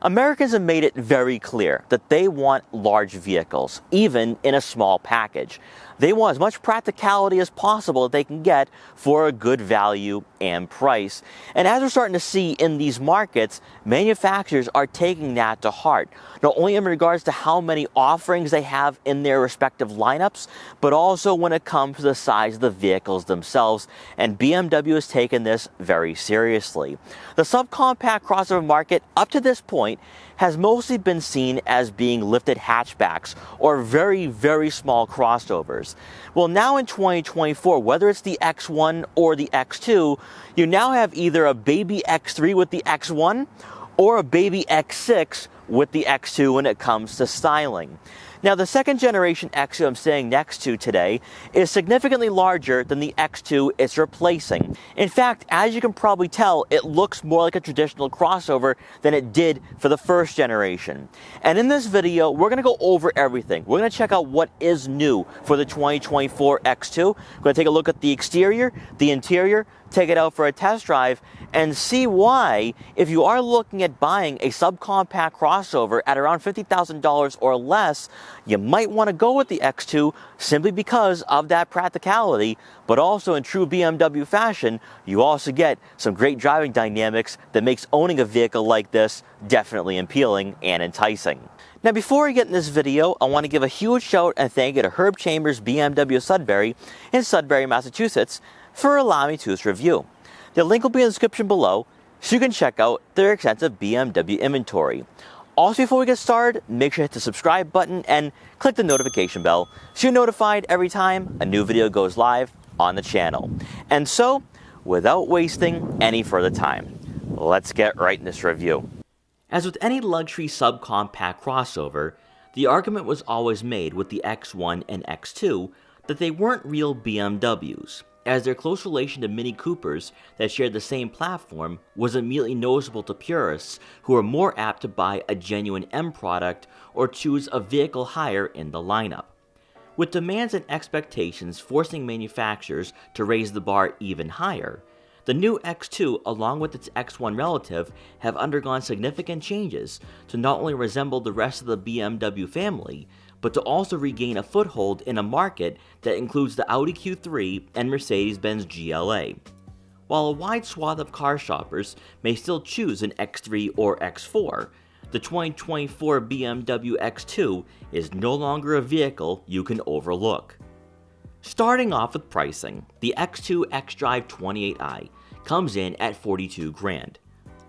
Americans have made it very clear that they want large vehicles, even in a small package. They want as much practicality as possible that they can get for a good value and price. And as we're starting to see in these markets, manufacturers are taking that to heart, not only in regards to how many offerings they have in their respective lineups, but also when it comes to the size of the vehicles themselves. And BMW has taken this very seriously. The subcompact crossover market up to this point has mostly been seen as being lifted hatchbacks or very, very small crossovers. Well, now in 2024, whether it's the X1 or the X2, you now have either a baby X3 with the X1 or a baby X6 with the X2 when it comes to styling. Now, the second generation X2 I'm standing next to today is significantly larger than the X2 it's replacing. In fact, as you can probably tell, it looks more like a traditional crossover than it did for the first generation. And in this video, we're going to go over everything. We're going to check out what is new for the 2024 X2. We're going to take a look at the exterior, the interior, take it out for a test drive, and see why, if you are looking at buying a subcompact crossover at around $50,000 or less, you might want to go with the X2 simply because of that practicality, but also in true BMW fashion, you also get some great driving dynamics that makes owning a vehicle like this definitely appealing and enticing. Now, before we get in this video, I want to give a huge shout and thank you to Herb Chambers BMW Sudbury in Sudbury, Massachusetts, for allowing me to do this review. The link will be in the description below so you can check out their extensive BMW inventory. Also, before we get started, make sure to hit the subscribe button and click the notification bell so you're notified every time a new video goes live on the channel. And so, without wasting any further time, let's get right in this review. As with any luxury subcompact crossover, the argument was always made with the X1 and X2 that they weren't real BMWs, as their close relation to Mini Coopers that shared the same platform was immediately noticeable to purists who are more apt to buy a genuine M product or choose a vehicle higher in the lineup. With demands and expectations forcing manufacturers to raise the bar even higher, the new X2, along with its X1 relative, have undergone significant changes to not only resemble the rest of the BMW family, but to also regain a foothold in a market that includes the Audi Q3 and Mercedes-Benz GLA. While a wide swath of car shoppers may still choose an X3 or X4, the 2024 BMW X2 is no longer a vehicle you can overlook. Starting off with pricing, the X2 xDrive 28i comes in at $42,000,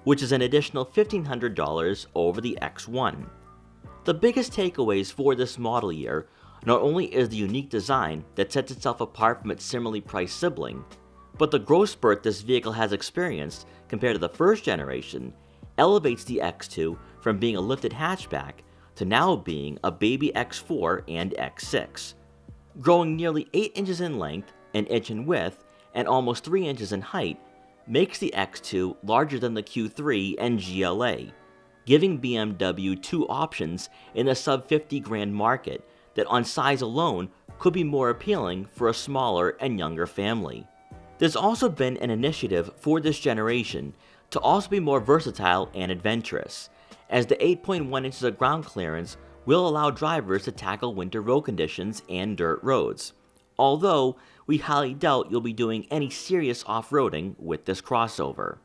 which is an additional $1,500 over the X1. The biggest takeaways for this model year not only is the unique design that sets itself apart from its similarly priced sibling, but the growth spurt this vehicle has experienced compared to the first generation elevates the X2 from being a lifted hatchback to now being a baby X4 and X6. Growing nearly 8 inches in length, an inch in width, and almost 3 inches in height makes the X2 larger than the Q3 and GLA, giving BMW two options in the sub $50,000 market that on size alone could be more appealing for a smaller and younger family. There's also been an initiative for this generation to also be more versatile and adventurous, as the 8.1 inches of ground clearance will allow drivers to tackle winter road conditions and dirt roads, although we highly doubt you'll be doing any serious off-roading with this crossover.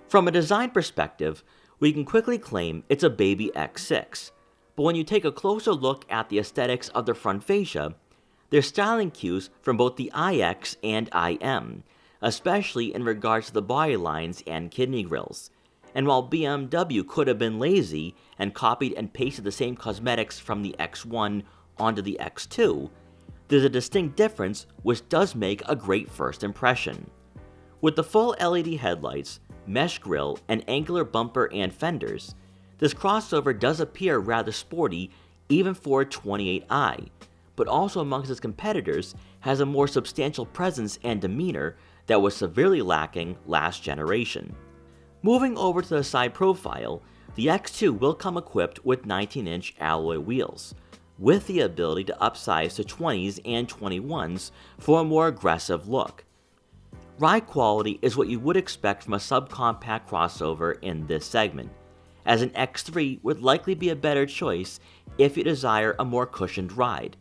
From a design perspective, we can quickly claim it's a baby X6, but when you take a closer look at the aesthetics of the front fascia, there's styling cues from both the iX and IM, especially in regards to the body lines and kidney grills. And while BMW could have been lazy and copied and pasted the same cosmetics from the X1 onto the X2, there's a distinct difference which does make a great first impression. With the full LED headlights, mesh grille, and angular bumper and fenders, this crossover does appear rather sporty even for a 28i, but also amongst its competitors has a more substantial presence and demeanor that was severely lacking last generation. Moving over to the side profile, the X2 will come equipped with 19-inch alloy wheels, with the ability to upsize to 20s and 21s for a more aggressive look. Ride quality is what you would expect from a subcompact crossover in this segment, as an X3 would likely be a better choice if you desire a more cushioned ride.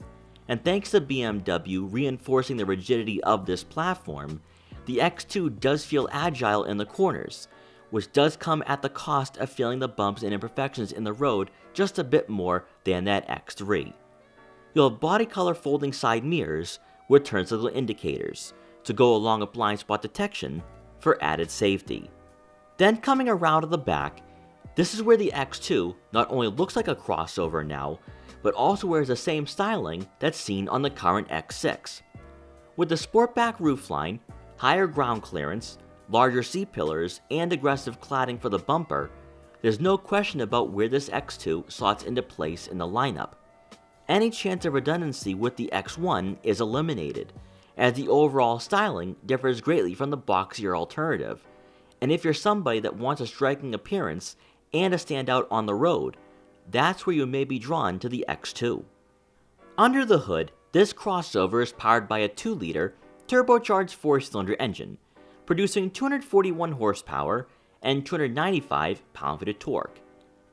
And thanks to BMW reinforcing the rigidity of this platform, the X2 does feel agile in the corners, which does come at the cost of feeling the bumps and imperfections in the road just a bit more than that X3. You'll have body color folding side mirrors with turn signal indicators to go along with blind spot detection for added safety. Then coming around to the back, this is where the X2 not only looks like a crossover now, but also wears the same styling that's seen on the current X6. With the Sportback roofline, higher ground clearance, larger seat pillars, and aggressive cladding for the bumper, there's no question about where this X2 slots into place in the lineup. Any chance of redundancy with the X1 is eliminated, as the overall styling differs greatly from the boxier alternative, and if you're somebody that wants a striking appearance and to stand out on the road, that's where you may be drawn to the X2. Under the hood, this crossover is powered by a 2-liter turbocharged 4-cylinder engine, producing 241 horsepower and 295 pound-feet of torque,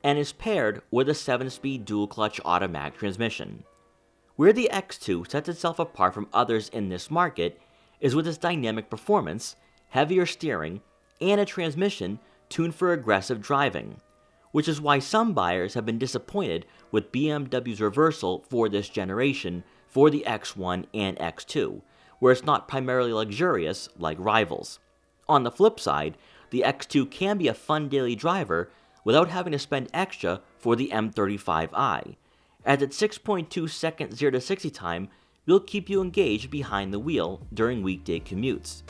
and is paired with a 7-speed dual-clutch automatic transmission. Where the X2 sets itself apart from others in this market is with its dynamic performance, heavier steering, and a transmission tuned for aggressive driving, which is why some buyers have been disappointed with BMW's reversal for this generation for the X1 and X2, where it's not primarily luxurious like rivals. On the flip side, the X2 can be a fun daily driver without having to spend extra for the M340i, as its 6.2 second 0 to 60 time will keep you engaged behind the wheel during weekday commutes.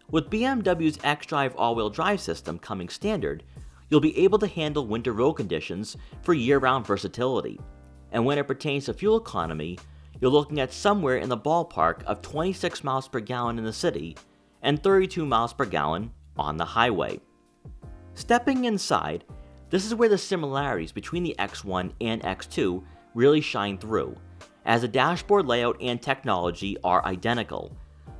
With BMW's xDrive all-wheel drive system coming standard, you'll be able to handle winter road conditions for year-round versatility, and when it pertains to fuel economy, you're looking at somewhere in the ballpark of 26 miles per gallon in the city and 32 miles per gallon on the highway. Stepping inside, this is where the similarities between the X1 and X2 really shine through, as the dashboard layout and technology are identical.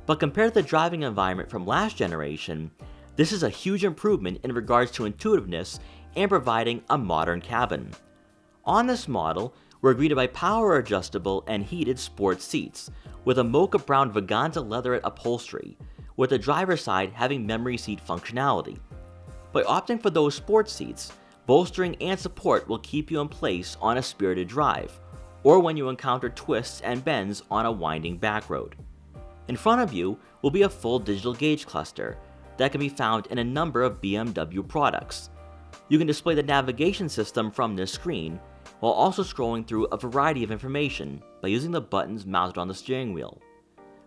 But compared to the driving environment from last generation, this is a huge improvement in regards to intuitiveness and providing a modern cabin. On this model, we're greeted by power adjustable and heated sports seats, with a mocha brown Vaganza leatherette upholstery, with the driver's side having memory seat functionality. By opting for those sports seats, bolstering and support will keep you in place on a spirited drive, or when you encounter twists and bends on a winding back road. In front of you will be a full digital gauge cluster that can be found in a number of BMW products. You can display the navigation system from this screen, while also scrolling through a variety of information by using the buttons mounted on the steering wheel.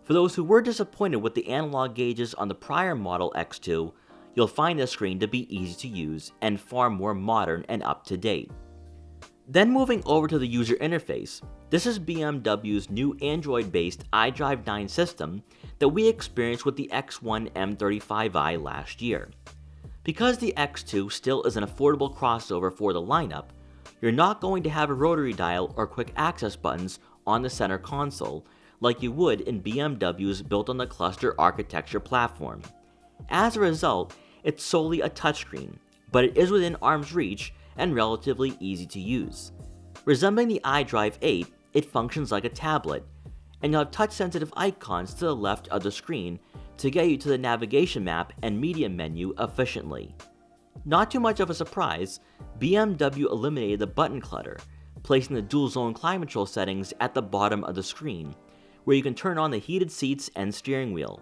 For those who were disappointed with the analog gauges on the prior model X2, you'll find this screen to be easy to use and far more modern and up to date. Then moving over to the user interface, this is BMW's new Android-based iDrive 9 system that we experienced with the X1 M340i last year. Because the X2 still is an affordable crossover for the lineup, you're not going to have a rotary dial or quick access buttons on the center console like you would in BMW's built-on-the-cluster architecture platform. As a result, it's solely a touchscreen, but it is within arm's reach and relatively easy to use. Resembling the iDrive 8, it functions like a tablet, and you'll have touch-sensitive icons to the left of the screen to get you to the navigation map and media menu efficiently. Not too much of a surprise, BMW eliminated the button clutter, placing the dual-zone climate control settings at the bottom of the screen, where you can turn on the heated seats and steering wheel.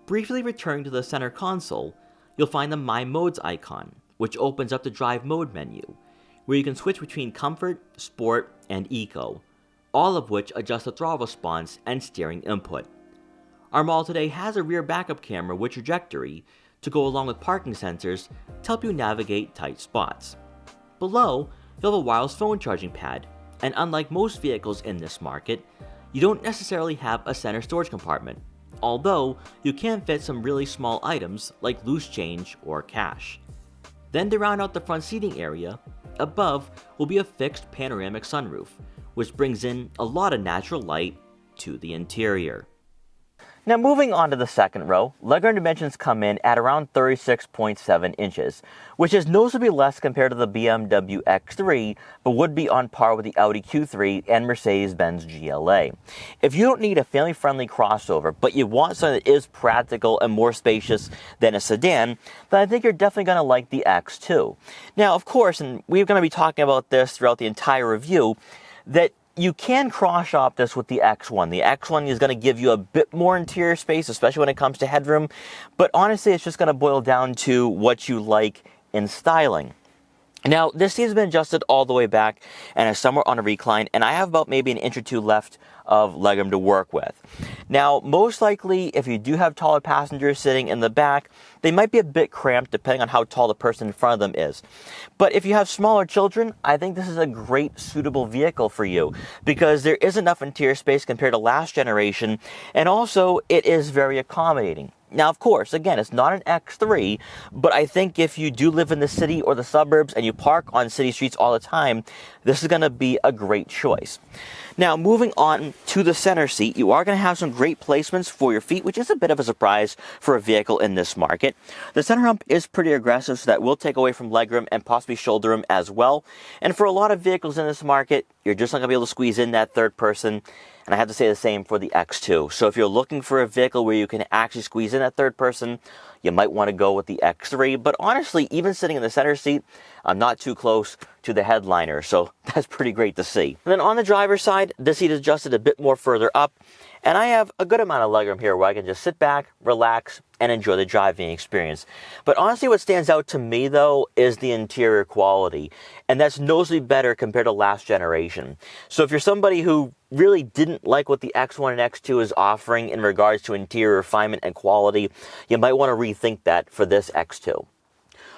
Briefly returning to the center console, you'll find the My Modes icon, which opens up the Drive Mode menu, where you can switch between Comfort, Sport, and Eco, all of which adjust the throttle response and steering input. Our model today has a rear backup camera with trajectory to go along with parking sensors to help you navigate tight spots. Below, you'll have a wireless phone charging pad, and unlike most vehicles in this market, you don't necessarily have a center storage compartment, although you can fit some really small items like loose change or cash. Then to round out the front seating area, above will be a fixed panoramic sunroof, which brings in a lot of natural light to the interior. Now moving on to the second row, legroom dimensions come in at around 36.7 inches, which is noticeably less compared to the BMW X3, but would be on par with the Audi Q3 and Mercedes-Benz GLA. If you don't need a family-friendly crossover, but you want something that is practical and more spacious than a sedan, then I think you're definitely going to like the X2. Now, of course, and we're going to be talking about this throughout the entire review, that you can cross-shop this with the X1. The X1 is going to give you a bit more interior space, especially when it comes to headroom. But honestly, it's just going to boil down to what you like in styling. Now, this seat has been adjusted all the way back and is somewhere on a recline, and I have about maybe an inch or two left of legroom to work with. Now, most likely, if you do have taller passengers sitting in the back, they might be a bit cramped depending on how tall the person in front of them is. But if you have smaller children, I think this is a great, suitable vehicle for you because there is enough interior space compared to last generation, and also it is very accommodating. Now, of course, again, it's not an X3, but I think if you do live in the city or the suburbs and you park on city streets all the time, this is going to be a great choice. Now, moving on to the center seat, you are going to have some great placements for your feet, which is a bit of a surprise for a vehicle in this market. The center hump is pretty aggressive, so that will take away from legroom and possibly shoulder room as well. And for a lot of vehicles in this market, you're just not going to be able to squeeze in that third person. And I have to say the same for the X2. So if you're looking for a vehicle where you can actually squeeze in that third person, you might want to go with the X3. But honestly, even sitting in the center seat, I'm not too close to the headliner. So that's pretty great to see. And then on the driver's side, this seat is adjusted a bit more further up. And I have a good amount of legroom here where I can just sit back, relax, and enjoy the driving experience. But honestly, what stands out to me, though, is the interior quality. And that's noticeably better compared to last generation. So if you're somebody who really didn't like what the X1 and X2 is offering in regards to interior refinement and quality, you might want to rethink that for this X2.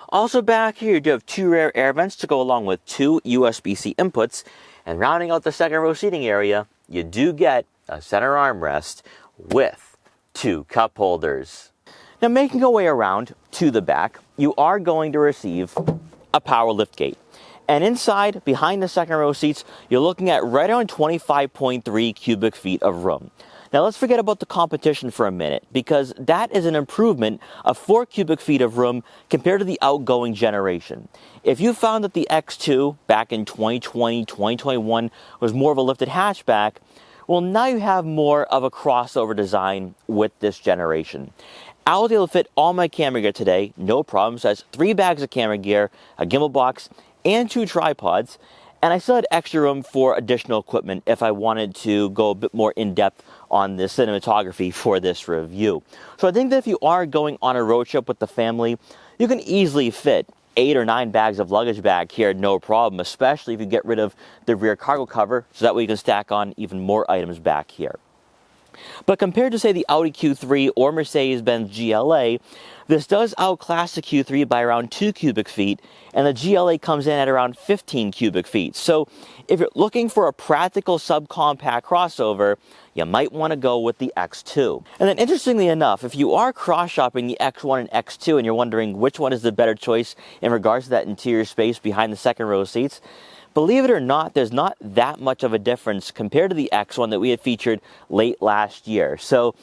Also back here, you do have two rear air vents to go along with two USB-C inputs. And rounding out the second row seating area, you do get a center armrest with two cup holders. Now, making our way around to the back, you are going to receive a power liftgate. And inside, behind the second row seats, you're looking at right around 25.3 cubic feet of room. Now, let's forget about the competition for a minute, because that is an improvement of 4 cubic feet of room compared to the outgoing generation. If you found that the X2 back in 2020, 2021 was more of a lifted hatchback, well, now you have more of a crossover design with this generation. I was able to fit all my camera gear today, no problems. So that's 3 bags of camera gear, a gimbal box, and 2 tripods. And I still had extra room for additional equipment if I wanted to go a bit more in-depth on the cinematography for this review. So I think that if you are going on a road trip with the family, you can easily fit 8 or 9 bags of luggage back here, no problem, especially if you get rid of the rear cargo cover, so that way you can stack on even more items back here. But compared to, say, the Audi Q3 or Mercedes-Benz GLA, this does outclass the Q3 by around 2 cubic feet, and the GLA comes in at around 15 cubic feet. So if you're looking for a practical subcompact crossover, you might want to go with the X2. And then interestingly enough, if you are cross-shopping the X1 and X2 and you're wondering which one is the better choice in regards to that interior space behind the second row seats, believe it or not, there's not that much of a difference compared to the X1 that we had featured late last year. So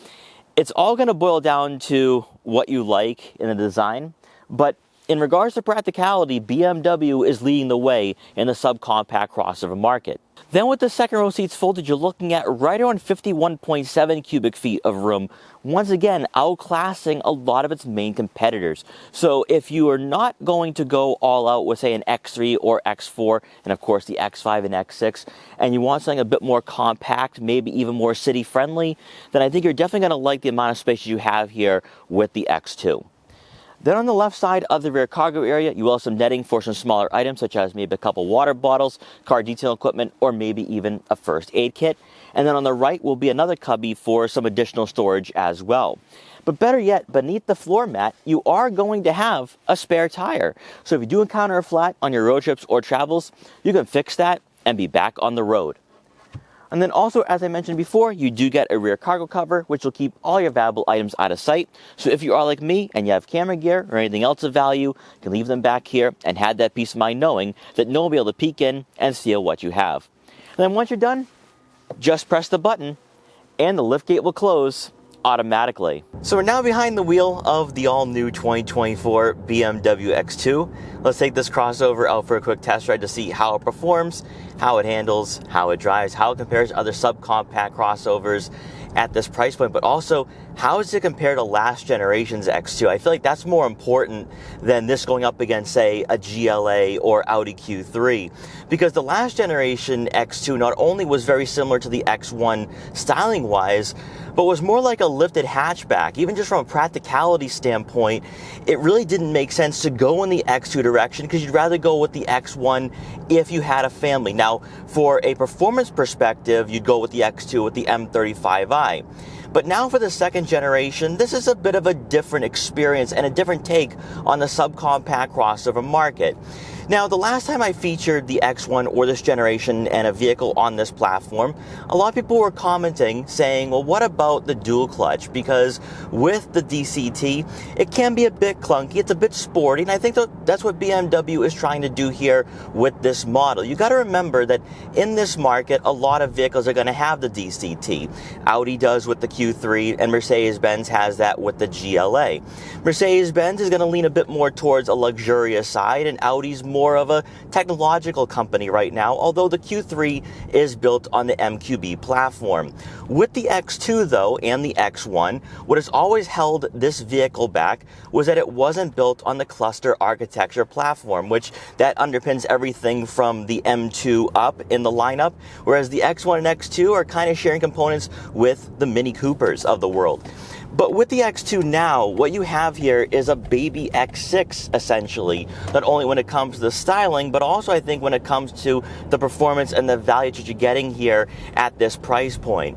it's all going to boil down to what you like in the design. But in regards to practicality, BMW is leading the way in the subcompact crossover market. Then with the second row seats folded, you're looking at right around 51.7 cubic feet of room, once again outclassing a lot of its main competitors. So if you are not going to go all out with, say, an X3 or X4, and of course the X5 and X6, and you want something a bit more compact, maybe even more city friendly, then I think you're definitely going to like the amount of space you have here with the X2. Then on the left side of the rear cargo area, you will have some netting for some smaller items, such as maybe a couple water bottles, car detail equipment, or maybe even a first aid kit. And then on the right will be another cubby for some additional storage as well. But better yet, beneath the floor mat, you are going to have a spare tire. So if you do encounter a flat on your road trips or travels, you can fix that and be back on the road. And then also, as I mentioned before, you do get a rear cargo cover, which will keep all your valuable items out of sight. So if you are like me and you have camera gear or anything else of value, you can leave them back here and have that peace of mind knowing that no one will be able to peek in and steal what you have. And then once you're done, just press the button and the liftgate will close automatically. So we're now behind the wheel of the all-new 2024 BMW X2. Let's take this crossover out for a quick test ride to see how it performs, how it handles, how it drives, how it compares to other subcompact crossovers at this price point, but also how does it compare to last generation's X2? I feel like that's more important than this going up against, say, a GLA or Audi Q3, because the last generation X2 not only was very similar to the X1 styling-wise, but was more like a lifted hatchback. Even just from a practicality standpoint, it really didn't make sense to go in the X2 direction because you'd rather go with the X1 if you had a family. Now, for a performance perspective, you'd go with the X2 with the M340i. But now for the second generation, this is a bit of a different experience and a different take on the subcompact crossover market. Now, the last time I featured the X1 or this generation and a vehicle on this platform, a lot of people were commenting saying, well, what about the dual clutch? Because with the DCT, it can be a bit clunky, it's a bit sporty, and I think that's what BMW is trying to do here with this model. You got to remember that in this market, a lot of vehicles are going to have the DCT. Audi does with the Q3, and Mercedes-Benz has that with the GLA. Mercedes-Benz is going to lean a bit more towards a luxurious side, and Audi's more of a technological company right now, although the Q3 is built on the MQB platform. With the X2 though, and the X1, what has always held this vehicle back was that it wasn't built on the cluster architecture platform, which that underpins everything from the M2 up in the lineup, whereas the X1 and X2 are kind of sharing components with the Mini Coopers of the world. But with the X2 now, what you have here is a baby X6, essentially, not only when it comes to the styling, but also I think when it comes to the performance and the value that you're getting here at this price point.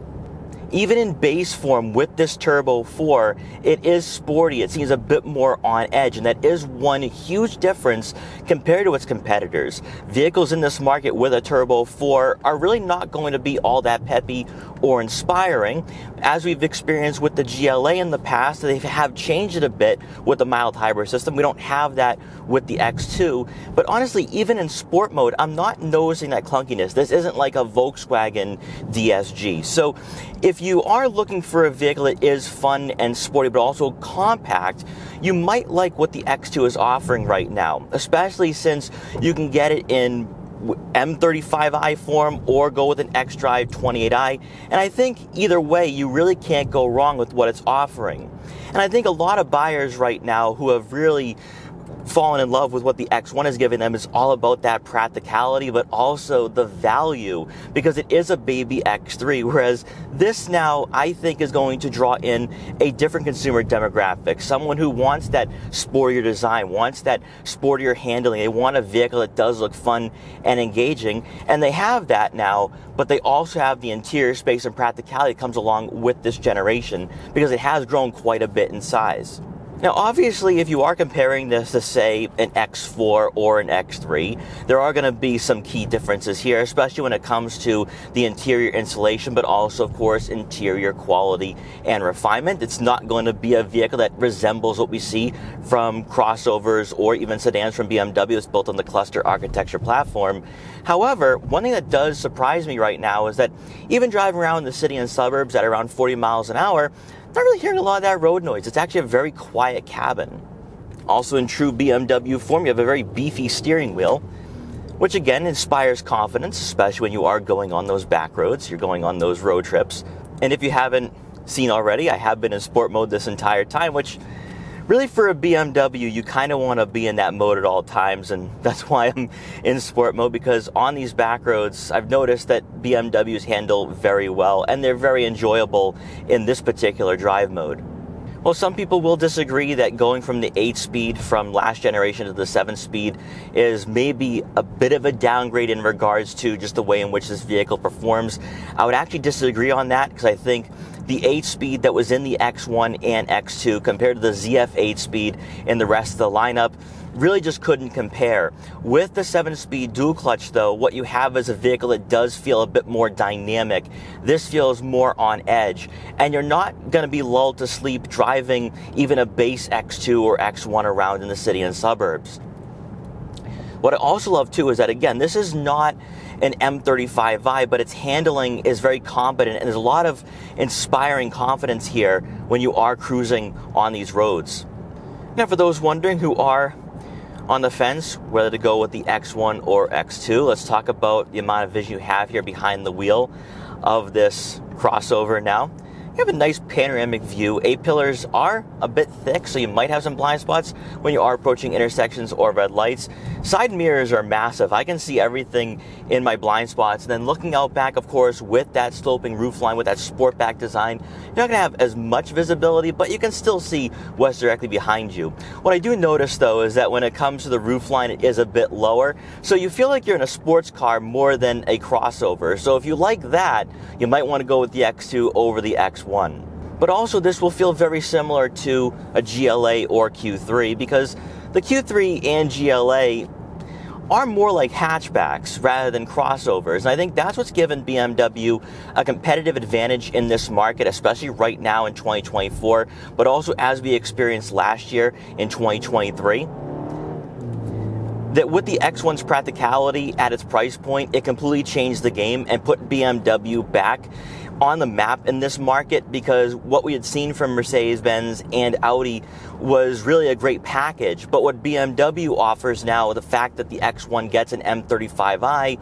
Even in base form with this Turbo 4, it is sporty. It seems a bit more on edge, and that is one huge difference compared to its competitors. Vehicles in this market with a Turbo 4 are really not going to be all that peppy or inspiring. As we've experienced with the GLA in the past, they have changed it a bit with the mild hybrid system. We don't have that with the X2, but honestly, even in sport mode, I'm not noticing that clunkiness. This isn't like a Volkswagen DSG. So if you are looking for a vehicle that is fun and sporty, but also compact, you might like what the X2 is offering right now, especially since you can get it in M35i form or go with an xDrive 28i. And I think either way, you really can't go wrong with what it's offering. And I think a lot of buyers right now who have really fallen in love with what the X1 is giving them is all about that practicality, but also the value, because it is a baby X3, whereas this now I think is going to draw in a different consumer demographic, someone who wants that sportier design, wants that sportier handling. They want a vehicle that does look fun and engaging, and they have that now, but they also have the interior space and practicality that comes along with this generation, because it has grown quite a bit in size. Now, obviously, if you are comparing this to, say, an X4 or an X3, there are going to be some key differences here, especially when it comes to the interior insulation, but also, of course, interior quality and refinement. It's not going to be a vehicle that resembles what we see from crossovers or even sedans from BMW that's built on the cluster architecture platform. However, one thing that does surprise me right now is that even driving around the city and suburbs at around 40 miles an hour, not really hearing a lot of that road noise. It's actually a very quiet cabin. Also in true BMW form, you have a very beefy steering wheel, which again inspires confidence, especially when you are going on those back roads, you're going on those road trips. And if you haven't seen already, I have been in sport mode this entire time, which really for a BMW, you kind of want to be in that mode at all times, and that's why I'm in sport mode, because on these back roads, I've noticed that BMWs handle very well, and they're very enjoyable in this particular drive mode. Well, some people will disagree that going from the 8-speed from last generation to the 7-speed is maybe a bit of a downgrade in regards to just the way in which this vehicle performs. I would actually disagree on that, because I think the 8-speed that was in the X1 and X2 compared to the ZF 8-speed in the rest of the lineup really just couldn't compare. With the 7-speed dual clutch though, what you have is a vehicle that does feel a bit more dynamic. This feels more on edge, and you're not going to be lulled to sleep driving even a base X2 or X1 around in the city and suburbs. What I also love too is that, again, this is not an M35i, but its handling is very competent, and there's a lot of inspiring confidence here when you are cruising on these roads. Now, for those wondering who are on the fence whether to go with the X1 or X2, let's talk about the amount of vision you have here behind the wheel of this crossover now. You have a nice panoramic view. A-pillars are a bit thick, so you might have some blind spots when you are approaching intersections or red lights. Side mirrors are massive. I can see everything in my blind spots. And then looking out back, of course, with that sloping roofline, with that sportback design, you're not going to have as much visibility, but you can still see what's directly behind you. What I do notice, though, is that when it comes to the roofline, it is a bit lower, so you feel like you're in a sports car more than a crossover. So if you like that, you might want to go with the X2 over the X1. But also, this will feel very similar to a GLA or Q3, because the Q3 and GLA are more like hatchbacks rather than crossovers. And I think that's what's given BMW a competitive advantage in this market, especially right now in 2024, but also as we experienced last year in 2023. That with the X1's practicality at its price point, it completely changed the game and put BMW back on the map in this market, because what we had seen from Mercedes-Benz and Audi was really a great package. But what BMW offers now, the fact that the X1 gets an M35i,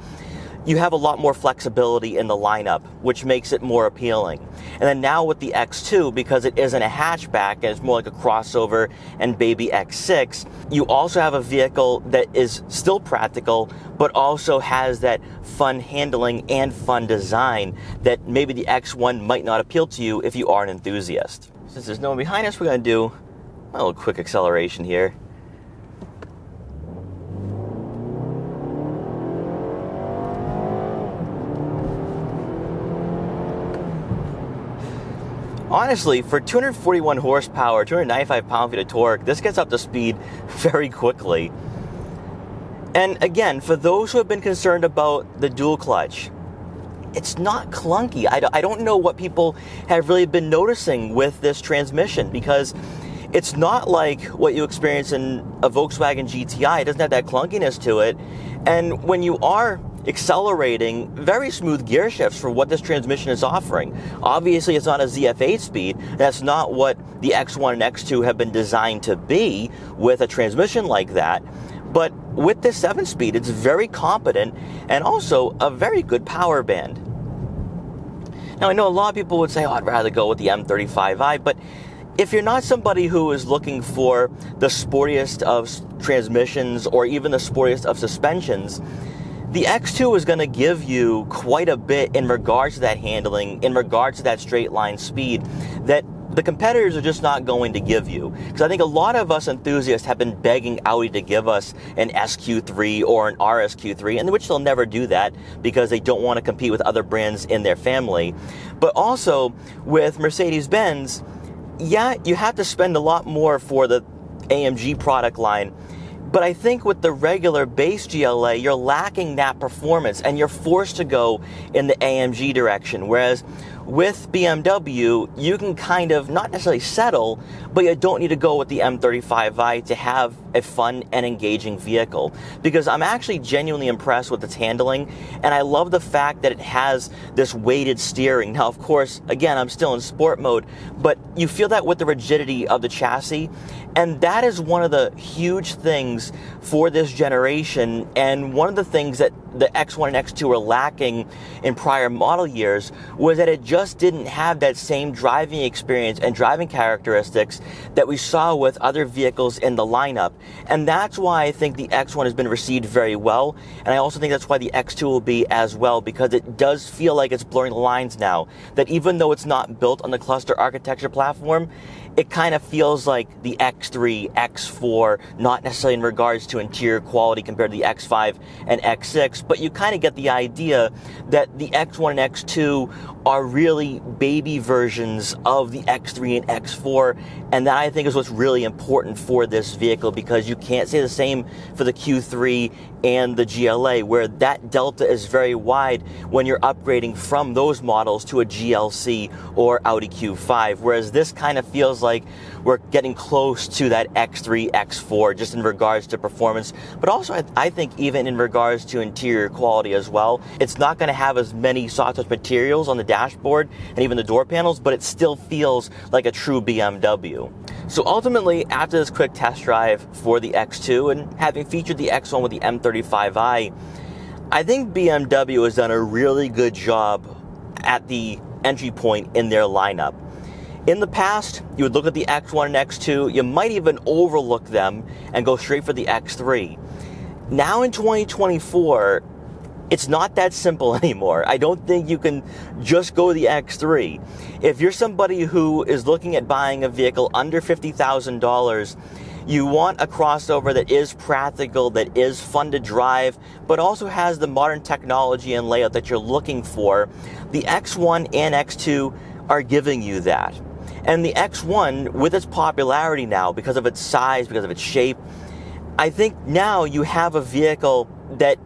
you have a lot more flexibility in the lineup, which makes it more appealing. And then now with the X2, because it isn't a hatchback and it's more like a crossover and baby X6, you also have a vehicle that is still practical, but also has that fun handling and fun design that maybe the X1 might not appeal to you if you are an enthusiast. Since there's no one behind us, we're going to do a little quick acceleration here. Honestly, for 241 horsepower, 295 pound-feet of torque, this gets up to speed very quickly. And again, for those who have been concerned about the dual clutch, it's not clunky. I don't know what people have really been noticing with this transmission, because it's not like what you experience in a Volkswagen GTI. It doesn't have that clunkiness to it. And when you are accelerating, very smooth gear shifts for what this transmission is offering. Obviously, it's not a ZF8 speed. That's not what the X1 and X2 have been designed to be with a transmission like that. But with this 7-speed, it's very competent and also a very good power band. Now, I know a lot of people would say, oh, I'd rather go with the M35i, but if you're not somebody who is looking for the sportiest of transmissions or even the sportiest of suspensions, the X2 is going to give you quite a bit in regards to that handling, in regards to that straight line speed that the competitors are just not going to give you. Because I think a lot of us enthusiasts have been begging Audi to give us an SQ3 or an RSQ3, and which they'll never do that because they don't want to compete with other brands in their family. But also with Mercedes-Benz, yeah, you have to spend a lot more for the AMG product line. But I think with the regular base GLA, you're lacking that performance and you're forced to go in the AMG direction. Whereas with BMW, you can kind of not necessarily settle, but you don't need to go with the M35i to have a fun and engaging vehicle. Because I'm actually genuinely impressed with its handling, and I love the fact that it has this weighted steering. Now, of course, again, I'm still in sport mode, but you feel that with the rigidity of the chassis, and that is one of the huge things for this generation, and one of the things that the X1 and X2 were lacking in prior model years was that it just didn't have that same driving experience and driving characteristics that we saw with other vehicles in the lineup. And that's why I think the X1 has been received very well, and I also think that's why the X2 will be as well, because it does feel like it's blurring the lines now, that even though it's not built on the cluster architecture platform, it kind of feels like the X3, X4, not necessarily in regards to interior quality compared to the X5 and X6, but you kind of get the idea that the X1 and X2 are really baby versions of the X3 and X4, and that I think is what's really important for this vehicle, because you can't say the same for the Q3 and the GLA, where that delta is very wide when you're upgrading from those models to a GLC or Audi Q5, whereas this kind of feels like we're getting close to that X3, X4, just in regards to performance, but also I think even in regards to interior quality as well. It's not going to have as many soft touch materials on the dashboard and even the door panels, but it still feels like a true BMW. So ultimately, after this quick test drive for the X2 and having featured the X1 with the M340i, I think BMW has done a really good job at the entry point in their lineup. In the past, you would look at the X1 and X2, you might even overlook them and go straight for the X3. Now in 2024, it's not that simple anymore. I don't think you can just go the X3. If you're somebody who is looking at buying a vehicle under $50,000, you want a crossover that is practical, that is fun to drive, but also has the modern technology and layout that you're looking for, the X1 and X2 are giving you that. And the X1, with its popularity now, because of its size, because of its shape, I think now you have a vehicle that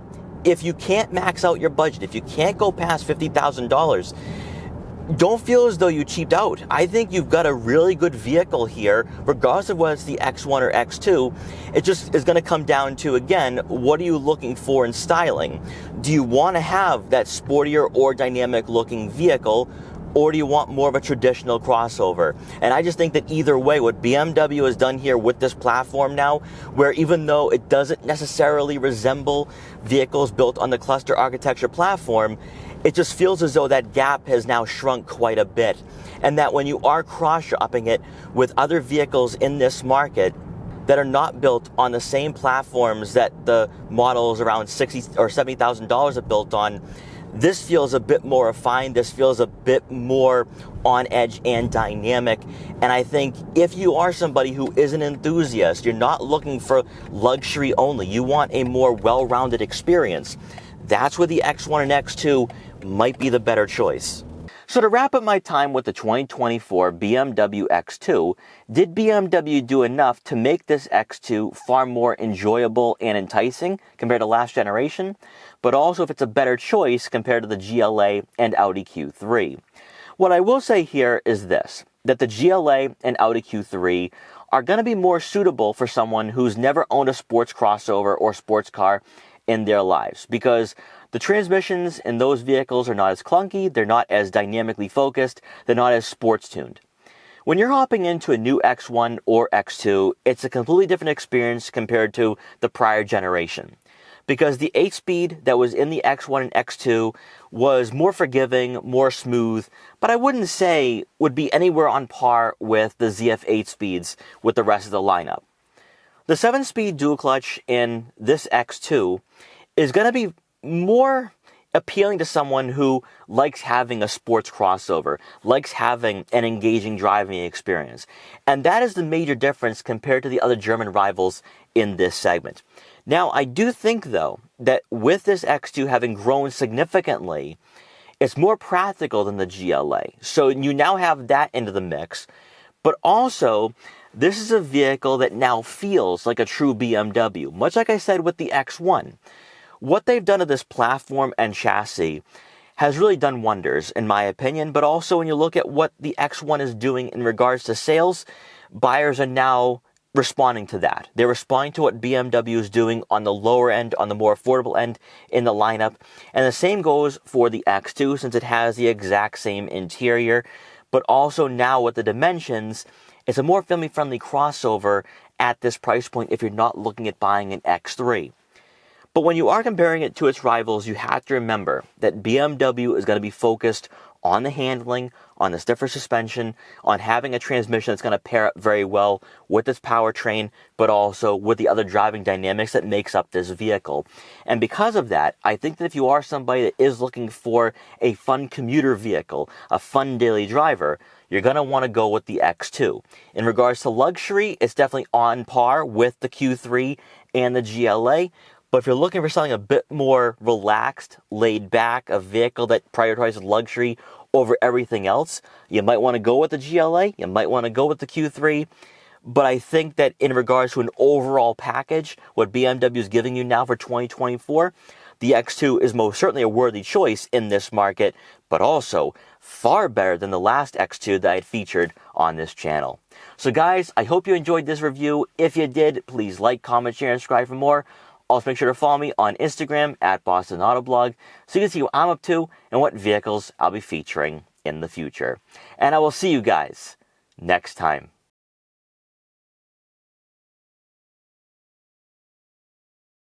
if you can't max out your budget, if you can't go past $50,000, don't feel as though you cheaped out. I think you've got a really good vehicle here, regardless of whether it's the X1 or X2. It just is going to come down to, again, what are you looking for in styling? Do you want to have that sportier or dynamic looking vehicle, or do you want more of a traditional crossover? And I just think that either way, what BMW has done here with this platform now, where even though it doesn't necessarily resemble vehicles built on the cluster architecture platform, it just feels as though that gap has now shrunk quite a bit. And that when you are cross-shopping it with other vehicles in this market that are not built on the same platforms that the models around $60,000 or $70,000 are built on, this feels a bit more refined, this feels a bit more on edge and dynamic. And I think if you are somebody who is an enthusiast, you're not looking for luxury only, you want a more well-rounded experience, that's where the X1 and X2 might be the better choice. So to wrap up my time with the 2024 BMW X2, did BMW do enough to make this X2 far more enjoyable and enticing compared to last generation, but also if it's a better choice compared to the GLA and Audi Q3? What I will say here is this, that the GLA and Audi Q3 are going to be more suitable for someone who's never owned a sports crossover or sports car in their lives, because the transmissions in those vehicles are not as clunky, they're not as dynamically focused, they're not as sports tuned. When you're hopping into a new X1 or X2, it's a completely different experience compared to the prior generation, because the 8-speed that was in the X1 and X2 was more forgiving, more smooth, but I wouldn't say would be anywhere on par with the ZF8 speeds with the rest of the lineup. The 7-speed dual clutch in this X2 is going to be more appealing to someone who likes having a sports crossover, likes having an engaging driving experience. And that is the major difference compared to the other German rivals in this segment. Now, I do think, though, that with this X2 having grown significantly, it's more practical than the GLA. So you now have that into the mix, but also this is a vehicle that now feels like a true BMW, much like I said with the X1. What they've done to this platform and chassis has really done wonders, in my opinion, but also when you look at what the X1 is doing in regards to sales, buyers are now responding to that. They're responding to what BMW is doing on the lower end, on the more affordable end in the lineup. And the same goes for the X2, since it has the exact same interior, but also now with the dimensions, it's a more family-friendly crossover at this price point if you're not looking at buying an X3. But when you are comparing it to its rivals, you have to remember that BMW is going to be focused on the handling, on the stiffer suspension, on having a transmission that's going to pair up very well with its powertrain, but also with the other driving dynamics that makes up this vehicle. And because of that, I think that if you are somebody that is looking for a fun commuter vehicle, a fun daily driver, you're going to want to go with the X2. In regards to luxury, it's definitely on par with the Q3 and the GLA, But if you're looking for something a bit more relaxed, laid back, a vehicle that prioritizes luxury over everything else, you might want to go with the GLA, you might want to go with the Q3. But I think that in regards to an overall package, what BMW is giving you now for 2024, the X2 is most certainly a worthy choice in this market, but also far better than the last X2 that I had featured on this channel. So guys, I hope you enjoyed this review. If you did, please like, comment, share, and subscribe for more. Also make sure to follow me on Instagram at Boston Autoblog so you can see what I'm up to and what vehicles I'll be featuring in the future. And I will see you guys next time.